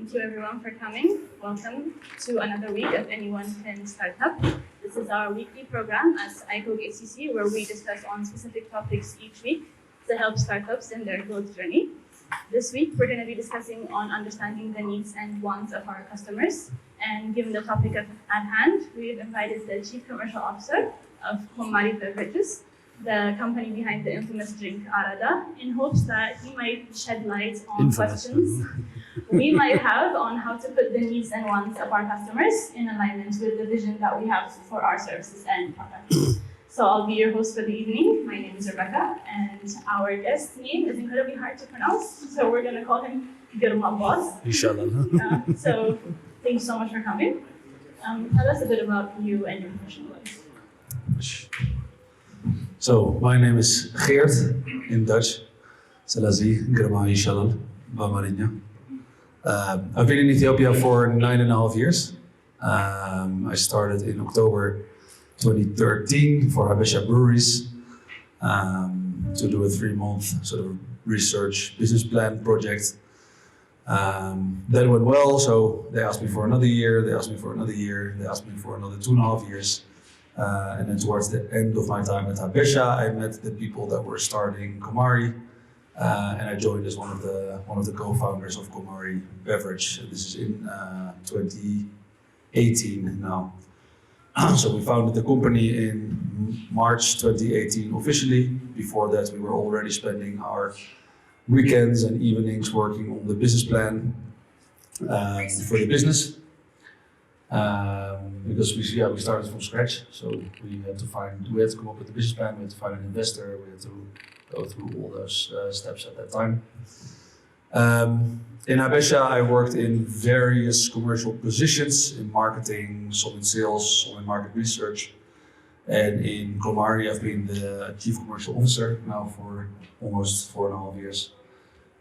thank you everyone for coming. Welcome to another week of Anyone Can Startup. This is our weekly program at ICOG ACC where we discuss on specific topics each week to help startups in their growth journey. This week, we're going to be discussing on understanding the needs and wants of our customers. And given the topic at hand, we've invited the Chief Commercial Officer of Komari Beverages, the company behind the infamous drink Arada, in hopes that he might shed light on questions we might have on how to put the needs and wants of our customers in alignment with the vision that we have for our services and products. So I'll be your host for the evening. My name is Rebecca, and our guest's name is incredibly hard to pronounce, so we're going to call him Geert Bos. Inshallah. So thank you so much for coming. Tell us a bit about you and your professional life. So, my name is Geert, in Dutch. Salazi, Grama Inshallah, Bamarinya. I've been in Ethiopia for 9.5 years. I started in October 2013 for Habesha Breweries to do a 3-month sort of research business plan project. That went well, so they asked me for another year, they asked me for another year, they asked me for another 2.5 years. And then towards the end of my time at Habesha, I met the people that were starting Komari, and I joined as one of the co-founders of Komari Beverage. This is in 2018 now. So we founded the company in March 2018 officially. Before that, we were already spending our weekends and evenings working on the business plan for the business. Because we started from scratch, so we had to come up with a business plan, we had to find an investor, we had to go through all those steps at that time. In Habesha, I worked in various commercial positions in marketing, some in sales, some in market research. And in Komari, I've been the Chief Commercial Officer now for almost 4.5 years,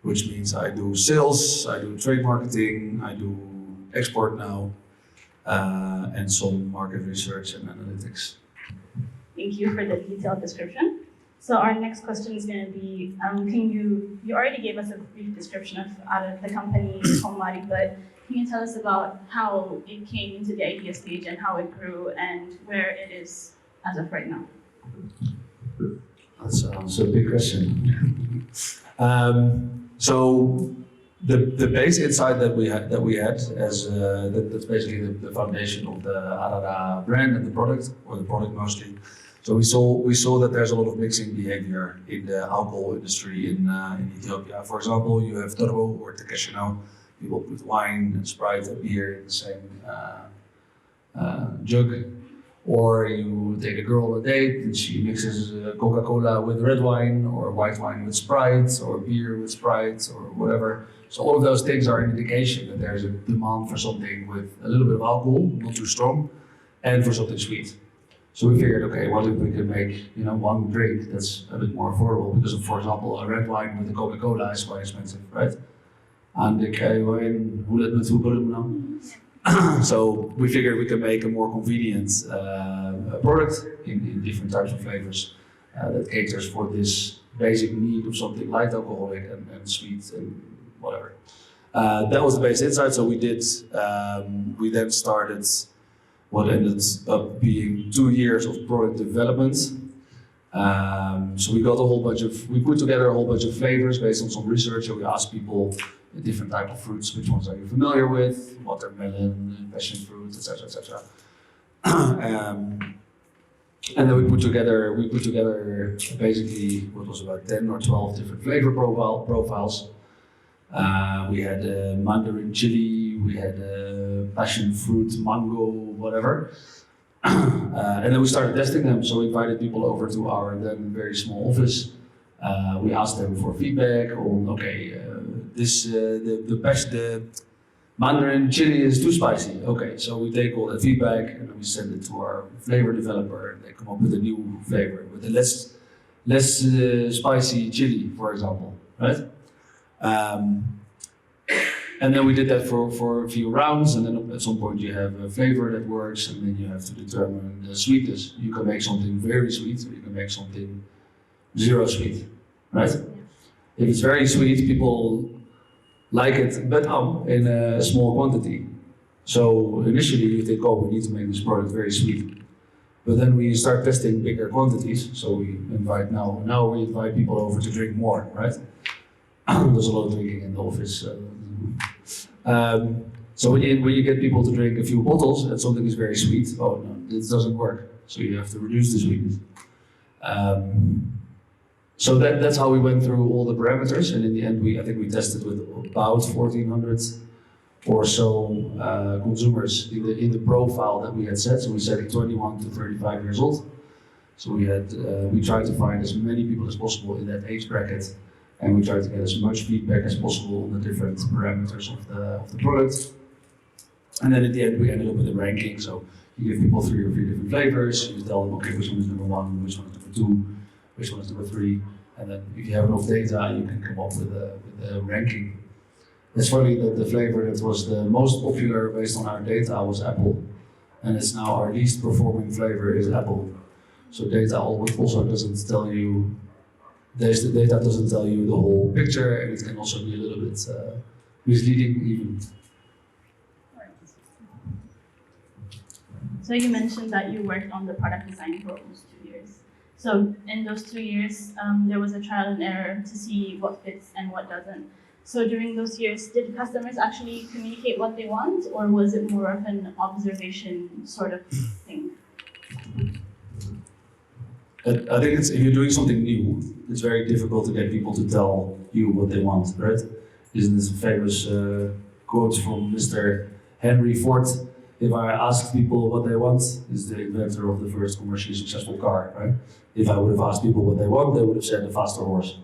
which means I do sales, I do trade marketing, I do export now, and some market research and analytics. Thank you for the detailed description. So our next question is going to be, you already gave us a brief description of the company Komari, but can you tell us about how it came into the idea stage and how it grew and where it is as of right now? That's a big question. So the base insight that we had as that's basically the foundation of the Arada brand and the product, or the product mostly. So we saw that there's a lot of mixing behavior in the alcohol industry in Ethiopia. For example, you have turbo or tekeshino. People put wine and Sprite and beer in the same jug. Or you take a girl on a date and she mixes Coca-Cola with red wine, or white wine with Sprite, or beer with Sprite, or whatever. So all of those things are an indication that there's a demand for something with a little bit of alcohol, not too strong, and for something sweet. So we figured, okay, what if we could make one drink that's a bit more affordable? Because, for example, a red wine with a Coca-Cola is quite expensive, right? And so we figured we could make a more convenient product in different types of flavors that caters for this basic need of something light alcoholic and sweet and whatever. That was the base insight. So we then started what ended up being 2 years of product development. So we put together a whole bunch of flavors based on some research, and we asked people different type of fruits, which ones are you familiar with, watermelon, passion fruit, etc., etc. And then we put together basically what was about 10 or 12 different flavor profiles. We had mandarin chili, we had passion fruit, mango, whatever. And then we started testing them. So we invited people over to our then very small office. We asked them for feedback on, the mandarin chili is too spicy. Okay, so we take all that feedback and then we send it to our flavor developer, and they come up with a new flavor with a less spicy chili, for example, right? And then we did that for a few rounds, and then at some point you have a flavor that works, and then you have to determine the sweetness. You can make something very sweet, or you can make something zero sweet, right? If it's very sweet, people like it, but in a small quantity. So initially you think, oh, we need to make this product very sweet. But then we start testing bigger quantities. So we invite now we invite people over to drink more, right? There's a lot of drinking in the office. So when you get people to drink a few bottles and something is very sweet, oh no, this doesn't work. So you have to reduce the sweetness. So that's how we went through all the parameters, and in the end, I think we tested with about 1,400 or so consumers in the profile that we had set. So we said 21 to 35 years old. So we tried to find as many people as possible in that age bracket, and we tried to get as much feedback as possible on the different parameters of the product. And then at the end, we ended up with a ranking. So you give people 3 or 4 different flavors. You tell them, okay, which one is number 1, which one is number 2, which one is number 3. And then if you have enough data, you can come up with a ranking. It's funny that the flavor that was the most popular based on our data was apple. And it's now our least performing flavor is apple. So data also doesn't tell you, the data doesn't tell you the whole picture, and it can also be a little bit misleading even. So you mentioned that you worked on the product design for almost 2 years. So in those 2 years, there was a trial and error to see what fits and what doesn't. So during those years, did customers actually communicate what they want, or was it more of an observation sort of thing? I think if you're doing something new, it's very difficult to get people to tell you what they want, right? Isn't this famous quote from Mr. Henry Ford? If I asked people what they want, is the inventor of the first commercially successful car, right? If I would have asked people what they want, they would have said a faster horse.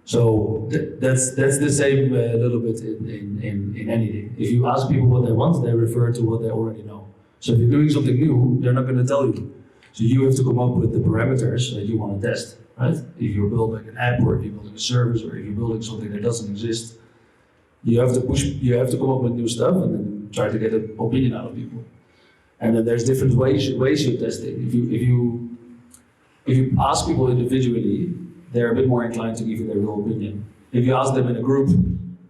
So that's the same a little bit in anything. If you ask people what they want, they refer to what they already know. So if you're doing something new, they're not going to tell you. So you have to come up with the parameters that you want to test, right? If you're building an app, or if you're building a service, or if you're building something that doesn't exist, you have to come up with new stuff and then try to get an opinion out of people. And then there's different ways you're testing. If you ask people individually, they're a bit more inclined to give you their real opinion. If you ask them in a group,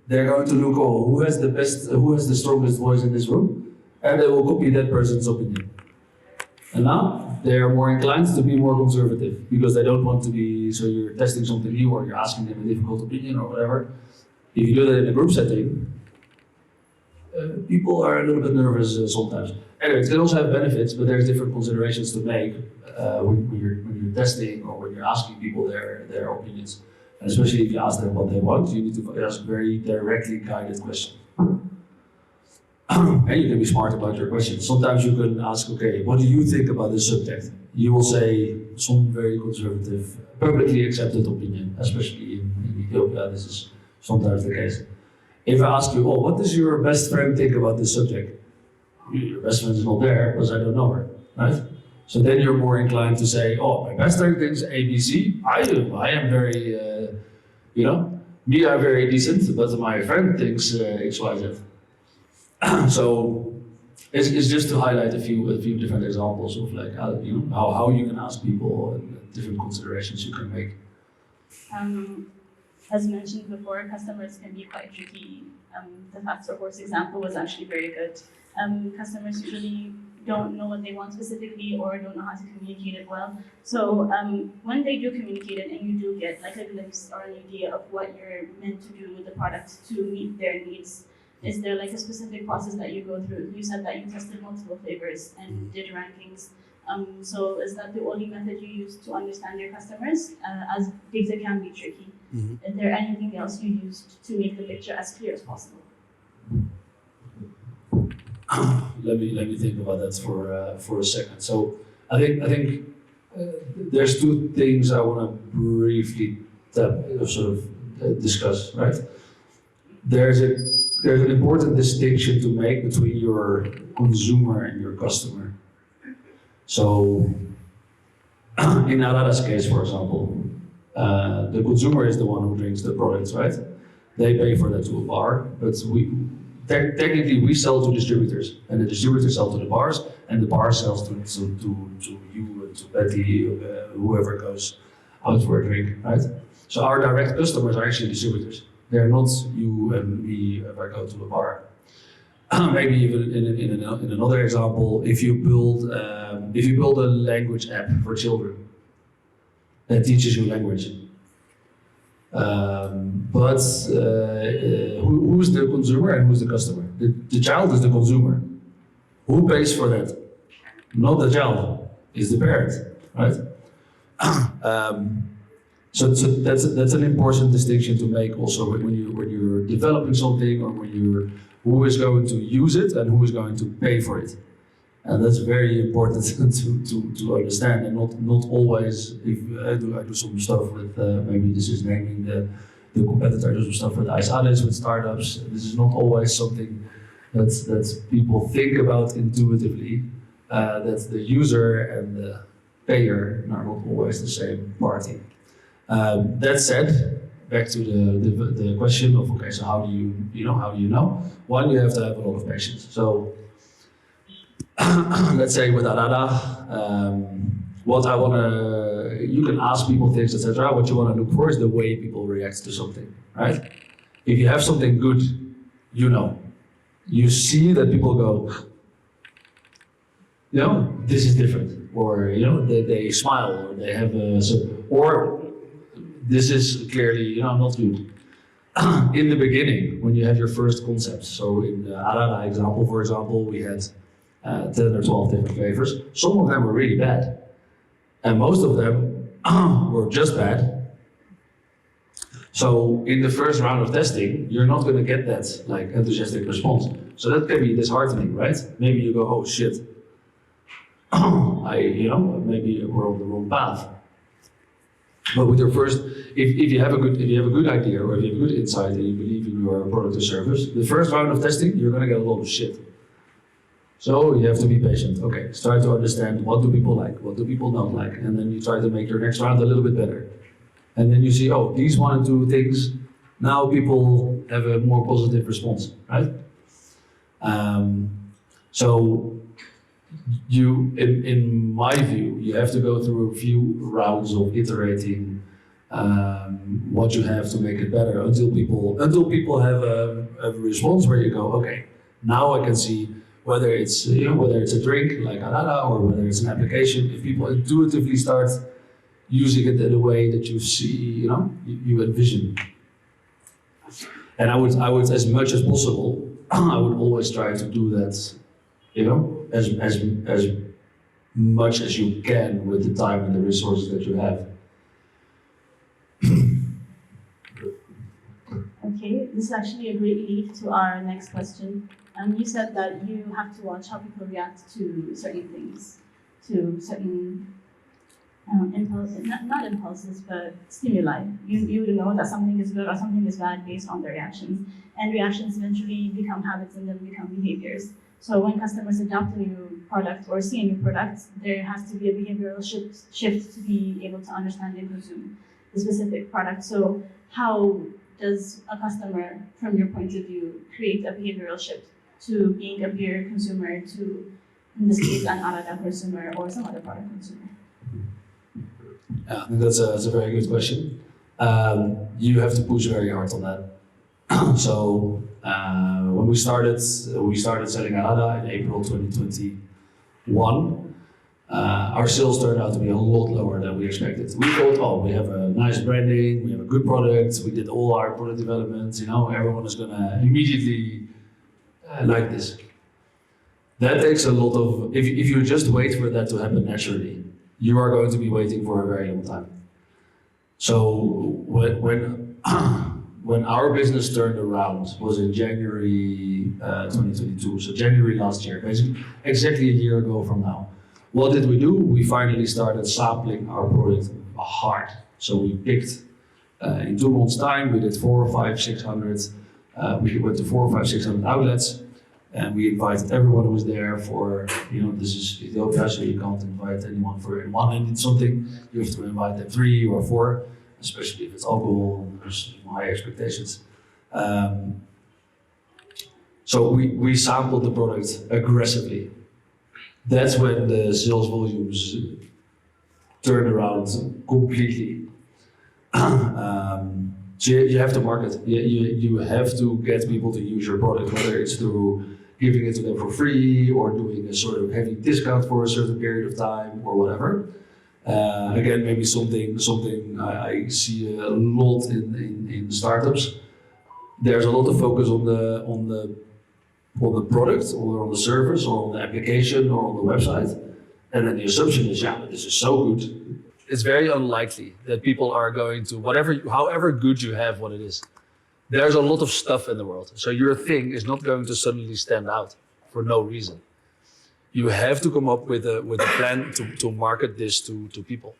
they're going to look, oh, who has the strongest voice in this room? And they will copy that person's opinion. And now they are more inclined to be more conservative because they don't want to be, so you're testing something new or you're asking them a difficult opinion or whatever. If you do that in a group setting, people are a little bit nervous sometimes. Anyway, it can also have benefits, but there's different considerations to make when you're testing or when you're asking people their opinions. And especially if you ask them what they want, you need to ask very directly guided questions. And you can be smart about your questions. Sometimes you can ask, okay, what do you think about this subject? You will say some very conservative, publicly accepted opinion, especially in Ethiopia, this is sometimes the case. If I ask you, oh, what does your best friend think about this subject? Your best friend is not there because I don't know her, right? So then you're more inclined to say, oh, my best friend thinks ABC. I am very, me are very decent, but my friend thinks XYZ. So it's just to highlight a few different examples of like how you can ask people and different considerations you can make. As mentioned before, customers can be quite tricky. The faster horse example was actually very good. Customers usually don't know what they want specifically or don't know how to communicate it well. So when they do communicate it and you do get like a glimpse or an idea of what you're meant to do with the product to meet their needs, is there like a specific process that you go through? You said that you tested multiple flavors and did rankings. So is that the only method you use to understand your customers? As data can be tricky. Mm-hmm. Is there anything else you used to make the picture as clear as possible? Let me think about that for a second. So I think there's two things I want to briefly discuss. Right? There's an important distinction to make between your consumer and your customer. So in Arada's case, for example, the consumer is the one who drinks the products, right? They pay for that to a bar, but technically we sell to distributors, and the distributors sell to the bars, and the bar sells to you, to Betty, whoever goes out for a drink, right? So our direct customers are actually distributors. They're not you and me if I go to a bar. Maybe even in another example, if you build a language app for children that teaches you language, but who's the consumer and who's the customer? The child is the consumer. Who pays for that? Not the child, it's the parent, right? So that's an important distinction to make also when you're developing something or who is going to use it and who is going to pay for it. And that's very important to understand, and not always. If I do some stuff with maybe this is naming the competitor, I do some stuff with Arada with startups. This is not always something that people think about intuitively. That the user and the payer are not always the same party. That said, back to the question of okay, so how do you know? One, you have to have a lot of patience. So let's say with Arada, you can ask people things, etc. What you want to look for is the way people react to something, right? If you have something good, you see that people go, this is different, or they smile, or they have or this is clearly not good. In the beginning, when you have your first concepts, so in the Arada example, for example, we had 10 or 12 different flavors. Some of them were really bad, and most of them were just bad. So in the first round of testing, you're not going to get that like enthusiastic response. So that can be disheartening, right? Maybe you go, oh shit, maybe we're on the wrong path. But with your first, if you have a good idea or if you have a good insight and you believe in your product or service, the first round of testing, you're going to get a lot of shit. So you have to be patient. Okay, try to understand what do people like, what do people not like, and then you try to make your next round a little bit better. And then you see, oh, these 1 and 2 things, now people have a more positive response, right? So in my view, you have to go through a few rounds of iterating what you have to make it better until people have a response where you go, okay, now I can see whether it's a drink like Arada or whether it's an application. If people intuitively start using it in a way that you see, you envision. And I would as much as possible, I would always try to do that, as much as you can with the time and the resources that you have. Okay, this is actually a great lead to our next question. You said that you have to watch how people react to certain things, to certain not impulses, but stimuli. You know that something is good or something is bad based on the reactions, and reactions eventually become habits and then become behaviors. So when customers adopt a new product or see a new product, there has to be a behavioral shift to be able to understand and consume the specific product. So how does a customer, from your point of view, create a behavioral shift to being a beer consumer to, in this case, an Arada consumer or some other product consumer? Yeah, I think that's a very good question. You have to push very hard on that. So when we started selling Arada in April 2021. Our sales turned out to be a lot lower than we expected. We thought, oh, we have a nice branding, we have a good product, we did all our product development, everyone is gonna immediately like this. That takes a lot of, if you just wait for that to happen naturally, you are going to be waiting for a very long time. So when our business turned around was in January 2022, so January last year, basically exactly a year ago from now. What did we do? We finally started sampling our product hard. So we picked, in 2 months' time, we did 400, 500, 600, we went to 400, 500, 600 outlets, and we invited everyone who was there for, this is Ethiopia, so you can't invite anyone for one-handed something. You have to invite them 3 or 4, especially if it's alcohol, there's high expectations. So we sampled the product aggressively. That's when the sales volumes turned around completely. So you have to market. You have to get people to use your product, whether it's through giving it to them for free or doing a sort of heavy discount for a certain period of time or whatever. Again, maybe something I see a lot in startups. There's a lot of focus on the product or on the service or on the application or on the website, and then the assumption is, yeah, but this is so good. It's very unlikely that people are going to however good you have what it is. There's a lot of stuff in the world, so your thing is not going to suddenly stand out for no reason. You have to come up with a plan to market this to people.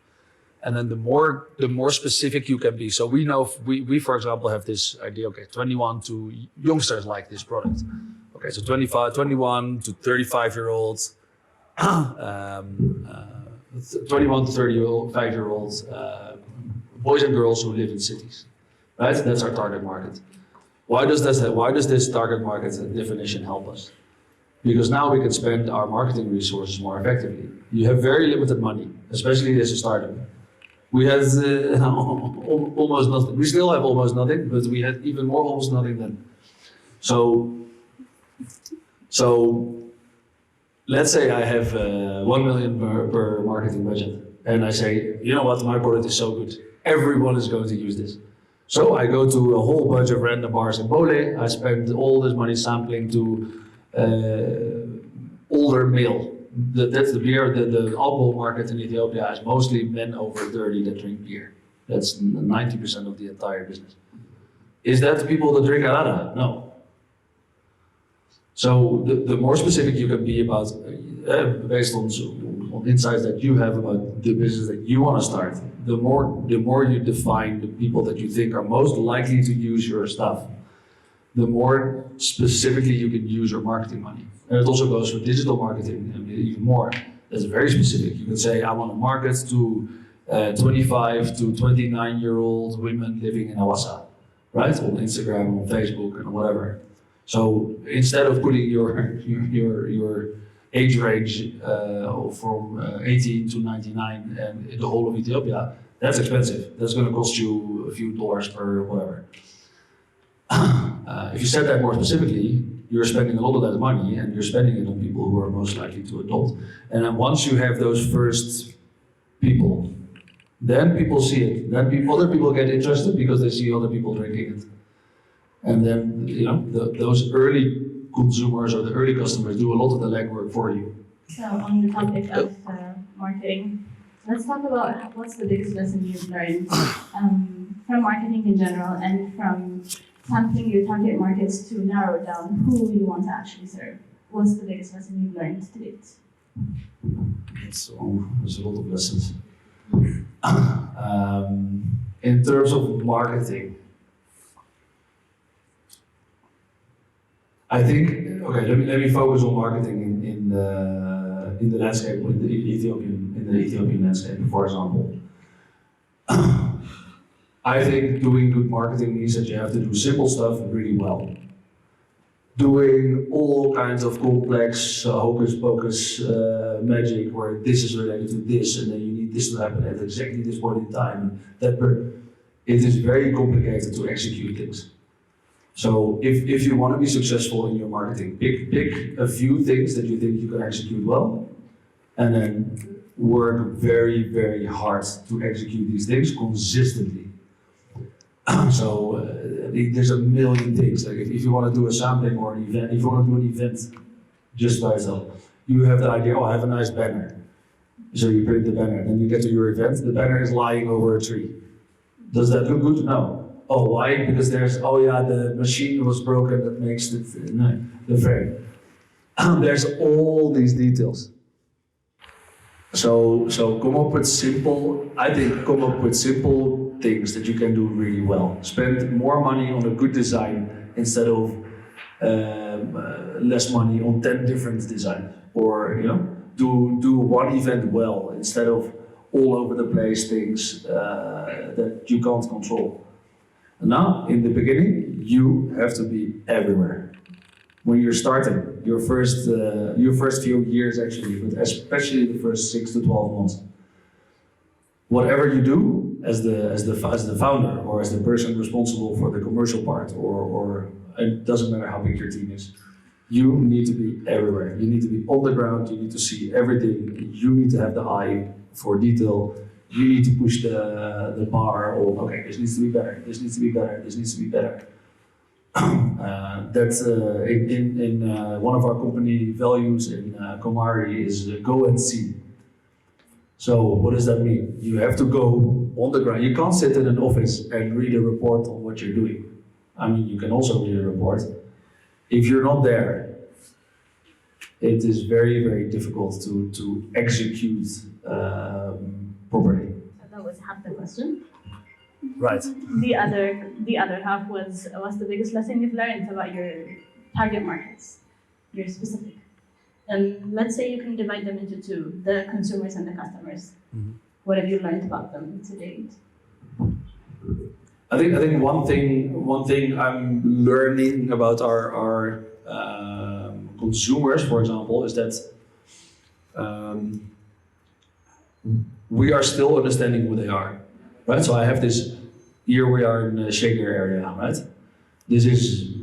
And then the more specific you can be. So we know, we for example have this idea, okay, 21 to youngsters like this product. Okay, so 21 to 35-year-olds, 21 to 35-year-olds, boys and girls who live in cities, right? That's our target market. Why does this target market definition help us? Because now we can spend our marketing resources more effectively. You have very limited money, especially as a startup. We had almost nothing. We still have almost nothing, but we had even more almost nothing then. So let's say I have 1 million per marketing budget, and I say, you know what, my product is so good, everyone is going to use this. So I go to a whole bunch of random bars in Bole. I spend all this money sampling to older male. That's the beer. The alcohol market in Ethiopia is mostly men over 30 that drink beer. That's 90% of the entire business. Is that the people that drink Arada? No. So the more specific you can be about, based on insights that you have about the business that you want to start, the more you define the people that you think are most likely to use your stuff, the more specifically you can use your marketing money. And it also goes for digital marketing, and even more. That's very specific. You can say, I want to market to 25 to 29-year-old women living in Awassa, right? On Instagram, on Facebook, and whatever. So instead of putting your age range from 18 to 99 and in the whole of Ethiopia, that's expensive. That's going to cost you a few dollars per whatever. If you set that more specifically, you're spending a lot of that money and you're spending it on people who are most likely to adopt. And then once you have those first people, then people see it. Then other people get interested because they see other people drinking it. And then, those early consumers or the early customers do a lot of the legwork for you. So on the topic of marketing, let's talk about what's the biggest lesson you've learned from marketing in general and from sampling your target markets to narrow down who you want to actually serve. What's the biggest lesson you've learned to date? There's a lot of lessons. In terms of marketing, I think, okay, let me focus on marketing in the landscape, in the Ethiopian landscape, for example. I think doing good marketing means that you have to do simple stuff really well. Doing all kinds of complex hocus pocus magic where this is related to this and then you need this to happen at exactly this point in time. It is very complicated to execute things. So if you want to be successful in your marketing, pick a few things that you think you can execute well, and then work very, very hard to execute these things consistently. So there's a million things. Like if you want to do a sampling or an event, if you want to do an event just by itself, you have the idea, oh, I have a nice banner. So you print the banner, then you get to your event, the banner is lying over a tree. Does that look good? No. Oh, why? Because the machine was broken that makes the frame. There's all these details. So come up with simple things that you can do really well. Spend more money on a good design instead of less money on 10 different designs. Or do one event well instead of all over the place things that you can't control. Now, in the beginning, you have to be everywhere. When you're starting, your first few years actually, but especially the first 6 to 12 months. Whatever you do, as the founder or as the person responsible for the commercial part, or it doesn't matter how big your team is, you need to be everywhere. You need to be on the ground. You need to see everything. You need to have the eye for detail. You need to push the bar of, okay, this needs to be better. This needs to be better. This needs to be better. That's in one of our company values in Komari is go and see. So what does that mean? You have to go on the ground. You can't sit in an office and read a report on what you're doing. I mean, you can also read a report. If you're not there, it is very, very difficult to execute properly. So that was half the question. Right. The other half was what's the biggest lesson you've learned about your target markets, your specific. And let's say you can divide them into two, the consumers and the customers. Mm-hmm. What have you learned about them to date? I think one thing I'm learning about our consumers, for example, is that we are still understanding who they are, right? So I have this. Here we are in the shaker area, right? This is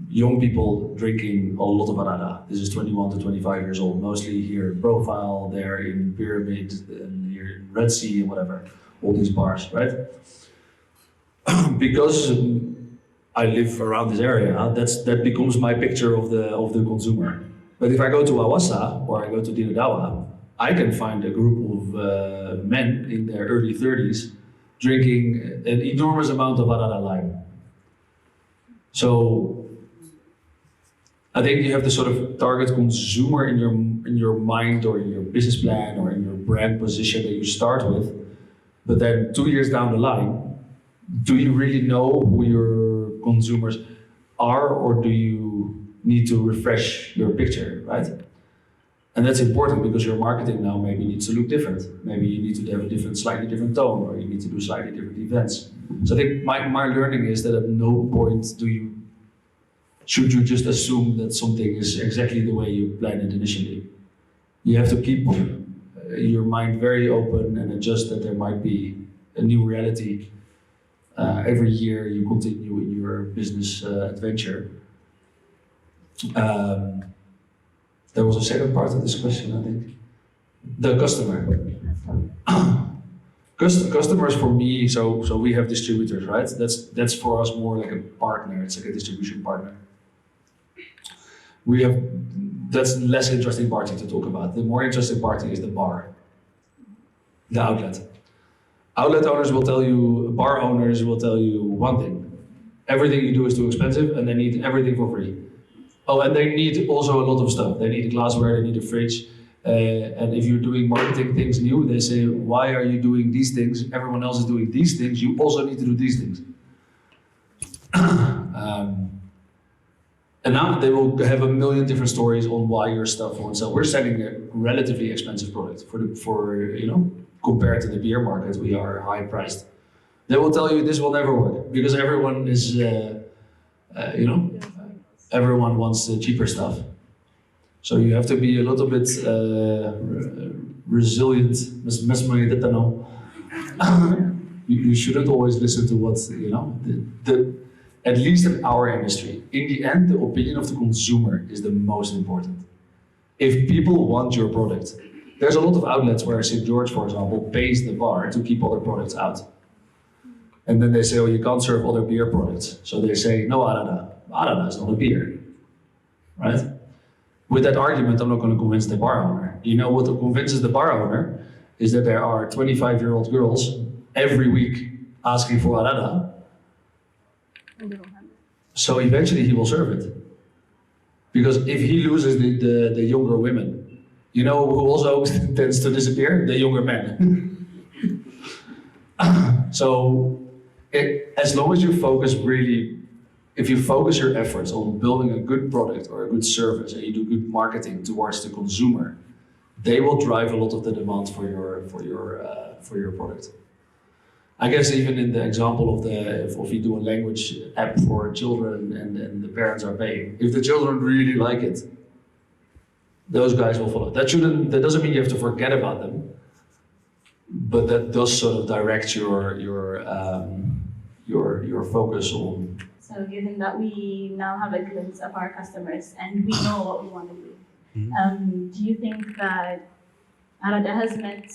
young people drinking a lot of Arada. This is 21 to 25 years old, mostly here in Profile, there in Pyramid, and here in Red Sea and whatever, all these bars, right? Because I live around this area, that becomes my picture of the consumer. But if I go to Awassa or I go to Dinadawa, I can find a group of men in their early 30s drinking an enormous amount of Arada lime. So I think you have to sort of target consumer in your mind or in your business plan or in your brand position that you start with. But then 2 years down the line, do you really know who your consumers are, or do you need to refresh your picture, right? And that's important because your marketing now maybe needs to look different. Maybe you need to have a slightly different tone, or you need to do slightly different events. So I think my learning is that at no point should you just assume that something is exactly the way you planned it initially. You have to keep your mind very open and adjust that there might be a new reality. Every year you continue in your business adventure. There was a second part of this question, I think. The customer. Customers for me, so we have distributors, right? That's for us more like a partner. It's like a distribution partner. That's less interesting party to talk about. The more interesting party is the bar, the outlet. Outlet owners will tell you, bar owners will tell you one thing. Everything you do is too expensive and they need everything for free. Oh, and they need also a lot of stuff. They need a glassware, they need a fridge. And if you're doing marketing things new, they say, why are you doing these things? Everyone else is doing these things. You also need to do these things. And now they will have a million different stories on why your stuff won't sell. We're selling a relatively expensive product compared to the beer market, we are high priced. They will tell you this will never work because everyone is, everyone wants the cheaper stuff. So you have to be a little bit resilient. You shouldn't always listen to what, at least in our industry. In the end, the opinion of the consumer is the most important. If people want your product, there's a lot of outlets where St. George, for example, pays the bar to keep other products out. And then they say, oh, you can't serve other beer products. So they say, no, Arada. Arada is not a beer, right? With that argument, I'm not going to convince the bar owner. You know what convinces the bar owner is that there are 25-year-old girls every week asking for Arada. So eventually he will serve it. Because if he loses the younger women, you know who also tends to disappear? The younger men. So as long as you focus if you focus your efforts on building a good product or a good service and you do good marketing towards the consumer, they will drive a lot of the demand for your product. I guess even in the example of if you do a language app for children and the parents are paying, if the children really like it, those guys will follow. That doesn't mean you have to forget about them, but that does sort of direct your focus on. So given that we now have a glimpse of our customers and we know what we want to do, do you think that Arada has met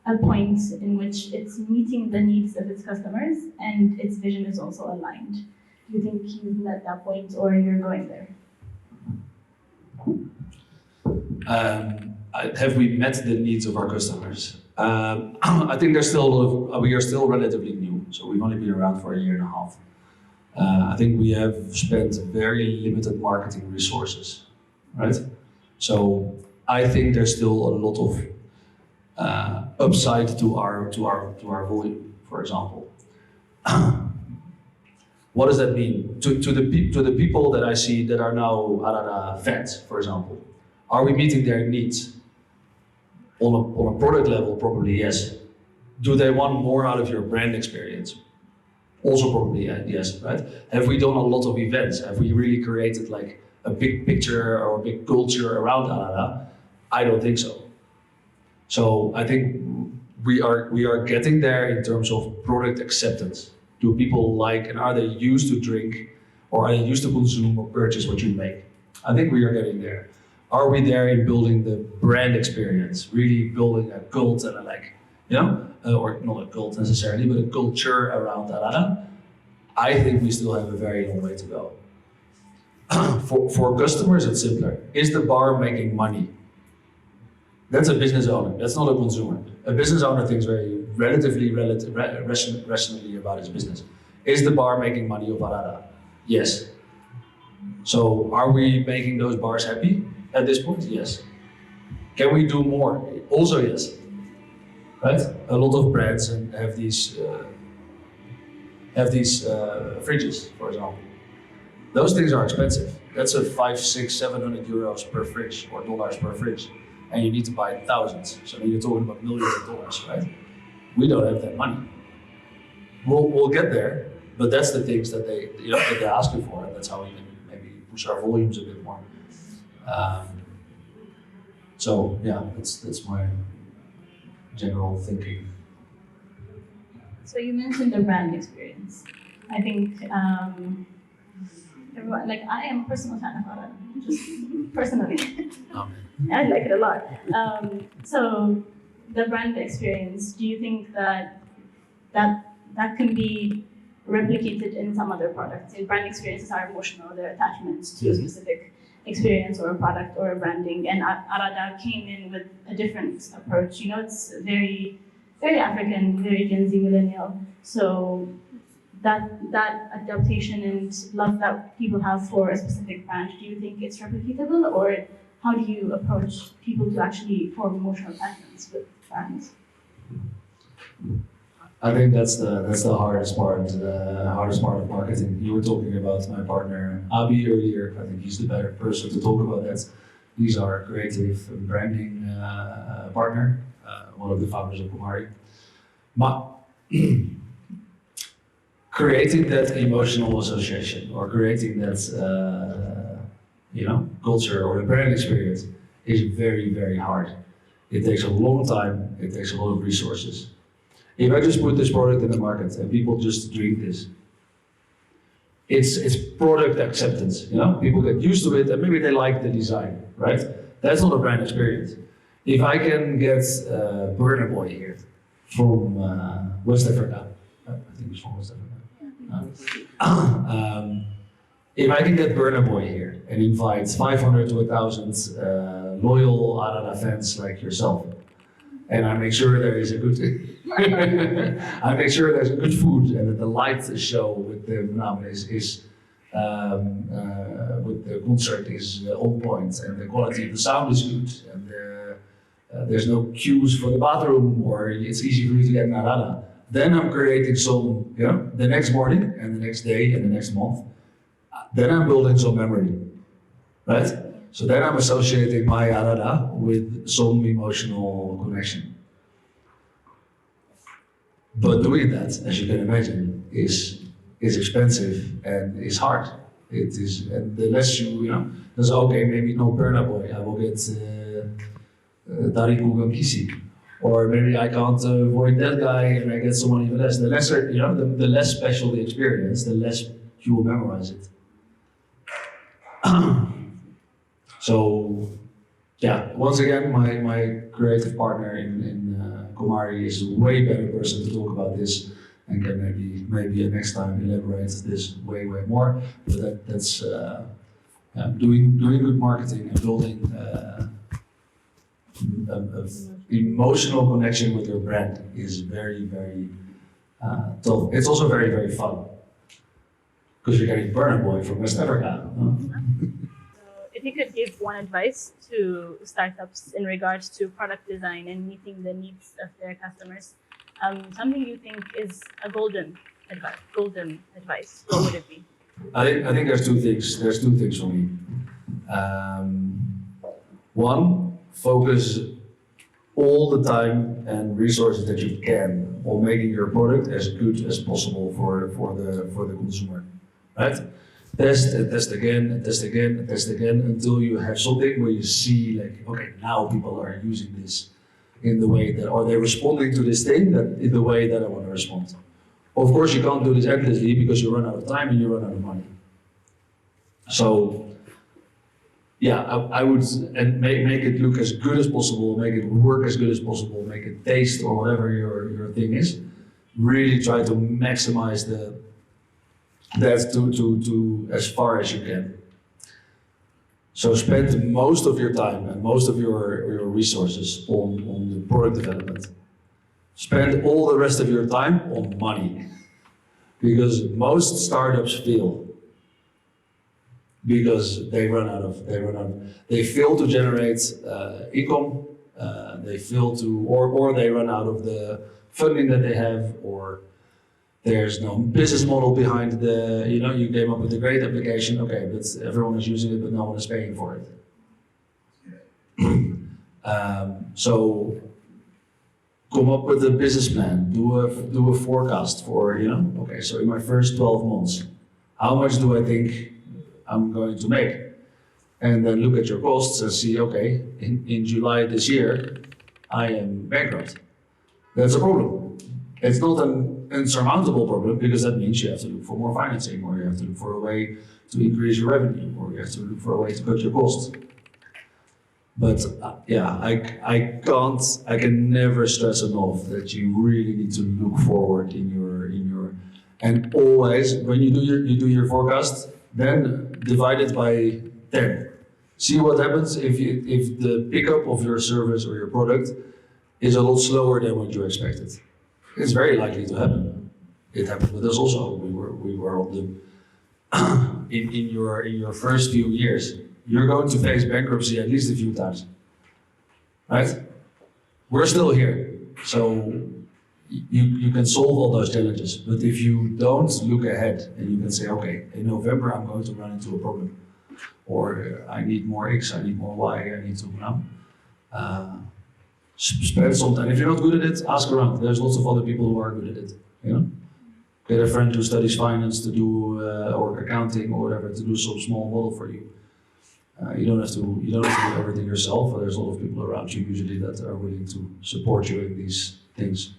a point in which it's meeting the needs of its customers and its vision is also aligned? Do you think you've met that point or you're going there? Have we met the needs of our customers? I think there's still a lot of, we are still relatively new, so we've only been around for a year and a half. I think we have spent very limited marketing resources, right? So I think there's still a lot of upside to our volume, for example. What does that mean? To the people that I see that are now Arada fans, for example, are we meeting their needs? On a product level, probably yes. Do they want more out of your brand experience? Also probably yes, right? Have we done a lot of events? Have we really created like a big picture or a big culture around Arada? I don't think so. So I think we are getting there in terms of product acceptance. Do people like and are they used to drink or are they used to consume or purchase what you make? I think we are getting there. Are we there in building the brand experience, really building a cult and or not a cult necessarily, but a culture around Arada? I think we still have a very long way to go. For customers, it's simpler. Is the bar making money? That's a business owner. That's not a consumer. A business owner thinks very rationally about his business. Is the bar making money of Arada? Yes. So are we making those bars happy? At this point, yes. Can we do more? Also, yes. Right? A lot of brands have these fridges, for example. Those things are expensive. That's a 500, 600, 700 euros per fridge or dollars per fridge, and you need to buy thousands. So then you're talking about millions of dollars, right? We don't have that money. We'll get there, but that's the things that they're asking for, and that's how we can maybe push our volumes a bit more. So yeah, that's my general thinking. So you mentioned the brand experience. I think everyone, like I am a personal fan of Arada, just personally. I like it a lot. So the brand experience, do you think that can be replicated in some other products? And brand experiences are emotional, they're attachments to a specific experience or a product or a branding, and Arada came in with a different approach. It's very, very African, very Gen Z millennial. So that adaptation and love that people have for a specific brand, do you think it's replicatable, or how do you approach people to actually form emotional attachments with brands? I think that's the hardest part. The hardest part of marketing. You were talking about my partner Abi earlier. I think he's the better person to talk about that. He's our creative branding partner, one of the founders of Komari. Creating that emotional association or creating that culture or the brand experience is very, very hard. It takes a long time. It takes a lot of resources. If I just put this product in the market and people just drink this, it's product acceptance. People get used to it and maybe they like the design, right? That's not a brand experience. If I can get Burner Boy here from West Africa, I think it's from West Africa. If I can get Burner Boy here and invite 500 to 1,000 loyal Arada fans like yourself, and I make sure there is a good, I make sure there's a good food and that the light show with the with the concert is on point and the quality of the sound is good and there's no queues for the bathroom or it's easy for you to get in Arada. Then I'm creating some, the next morning and the next day and the next month. Then I'm building some memory, right? So then I'm associating my Arada with some emotional connection. But doing that, as you can imagine, is expensive and is hard. It is, and the less that's okay, maybe not Burna Boy, I will get Tariku Gamkisi Or maybe I can't avoid that guy and I get someone even less. The lesser, the less special the experience, the less you will memorize it. So, yeah, once again, my creative partner in Komari is a way better person to talk about this and can maybe next time elaborate this way more. But that's doing good marketing and building an emotional connection with your brand is very tough. It's also very fun because you're getting Burna Boy from West Africa. If you could give one advice to startups in regards to product design and meeting the needs of their customers, something you think is a golden advice, what would it be? I think there's two things. There's two things for me. One, focus all the time and resources that you can on making your product as good as possible for the consumer, right? Test and test again and test again and test again until you have something where you see like, okay, now people are using this in the way that, or they're responding to this thing that in the way that I want to respond. Of course, you can't do this endlessly because you run out of time and you run out of money. So, yeah, I would and make it look as good as possible, make it work as good as possible, make it taste or whatever your thing is. Really try to maximize that to as far as you can. So spend most of your time and most of your resources on the product development. Spend all the rest of your time on money, because most startups fail because they fail to generate income, they fail to, or they run out of the funding that they have, or there's no business model behind you came up with a great application, okay, but everyone is using it, but no one is paying for it. So come up with a business plan, do a forecast for, okay, so in my first 12 months, how much do I think I'm going to make? And then look at your costs and see, okay, in July this year, I am bankrupt. That's a problem. It's not an insurmountable problem because that means you have to look for more financing, or you have to look for a way to increase your revenue, or you have to look for a way to cut your costs. But yeah, I can never stress enough that you really need to look forward in your and always when you do your forecast, then divide it by 10. See what happens if the pickup of your service or your product is a lot slower than what you expected. It's very likely to happen. It happened with us also. We were on the in your first few years. You're going to face bankruptcy at least a few times, right? We're still here, so you can solve all those challenges. But if you don't look ahead and you can say, okay, in November I'm going to run into a problem, or I need more X, I need more Y, I need to spend some time. If you're not good at it, ask around. There's lots of other people who are good at it. Get a friend who studies finance to do or accounting or whatever to do some small model for you. You don't have to do everything yourself. There's a lot of people around you usually that are willing to support you in these things.